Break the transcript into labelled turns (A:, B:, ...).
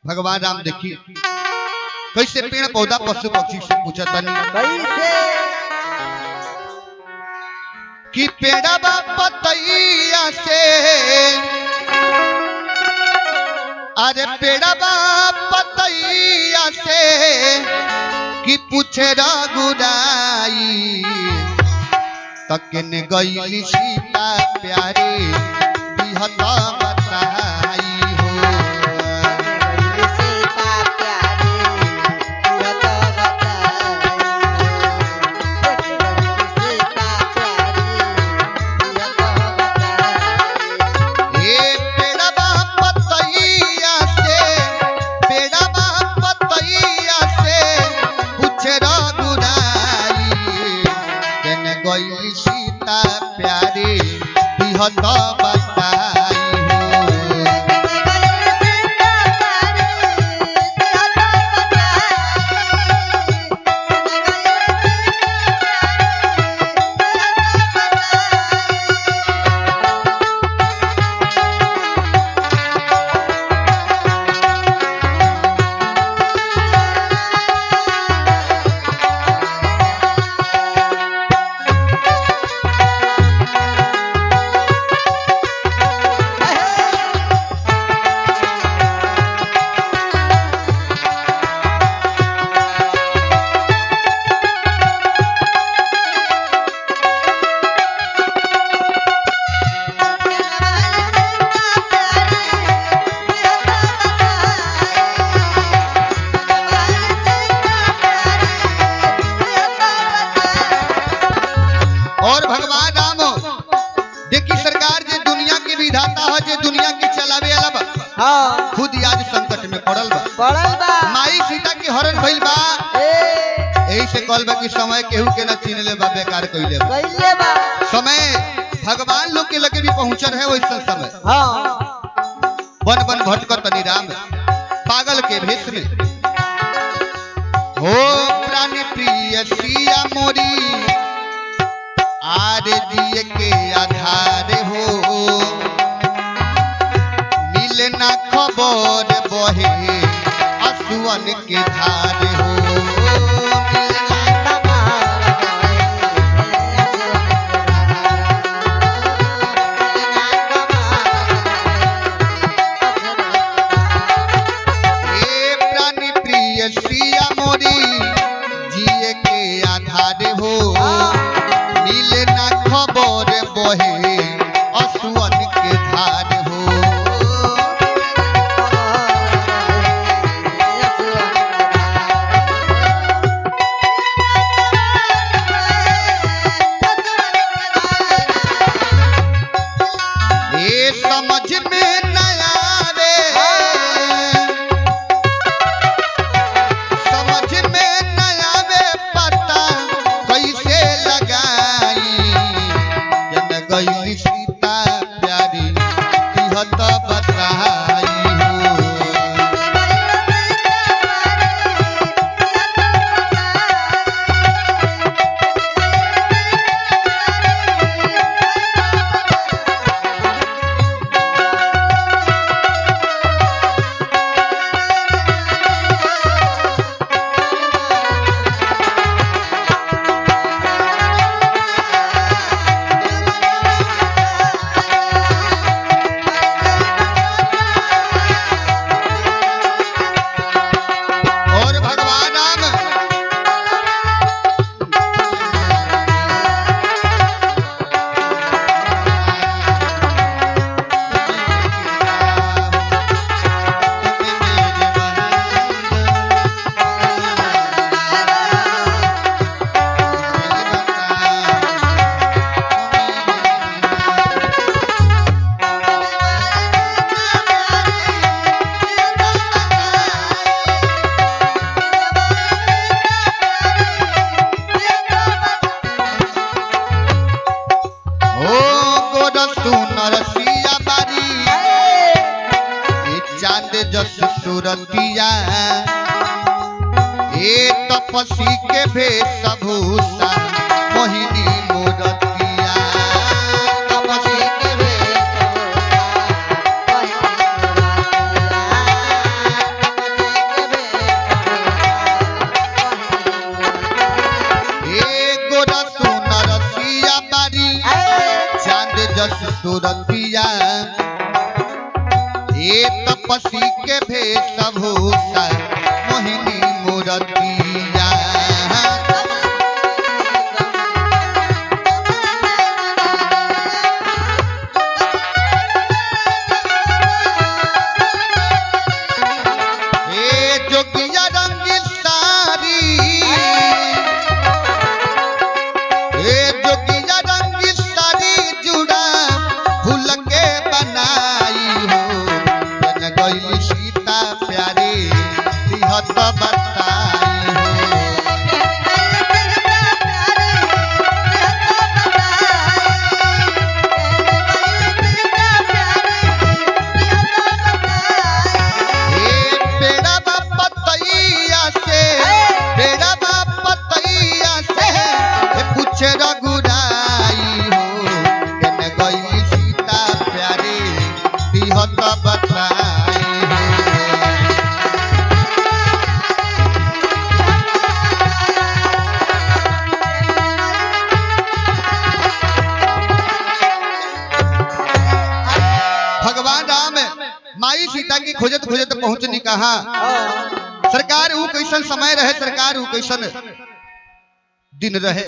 A: भगवान राम देखी कैसे पेड़ पौधा पशु पक्षी से पूछा तनी
B: कैसे
A: कि पेड़ा पतैया से अरे पेड़ा पतैया से कि पूछे रघुराई तकन गई सीता प्यारी बिहता बताई हो
B: सीता प्यारी बिहता बताई
A: ए पेड़ा पतैया से पूछे रघुराई तकन गई सीता प्यारी बिहता बताई और भगवान राम देखी सरकार जे दुनिया की विधाता है जे दुनिया की चलावे वाला बा
B: हां
A: खुद आज संकट में पड़ल बा माई सीता की हरण भइल बा यही से कहल बा कि समय केहू के न छीन ले बा बेकार कइले बा समय भगवान लोग के लगे भी पहुंचल है वैसा समय
B: हां
A: वन वन भटकत तनी राम पागल के भेष में हो प्राण प्रिय सिया मोरी आर दिए के आधार हो मिले ना खबर बहे असुअन के धार हो ए प्राण प्रिय सिया मोरी जिए के आधार हो मिले ना खबर बहे असुअन के धार हो ये समझ में न आवे समझ में न आवे पता कैसे लगाई जन गई सीता प्यारी बिहत बताई हो और भगवान राम ओ गोर सुनर सिया बारी ए चांद जस सुरतिया ए तपसी के भेष भूषा मोहिनी मूरतिया तपसी के भेष भूषा उर्वशी के वेशभूषा मोहिनी मूर्तिया जोगिया रंगी साड़ी जोगिया रंगी साड़ी जुड़ा फूल के बनाई हो जन गई सीता प्यारी दिहत बताई हो भगवान राम माई सीता की खोजत खोजत पहुंचनी कहा सरकार वो कैसन समय रहे सरकार वो कैसन दिन रहे।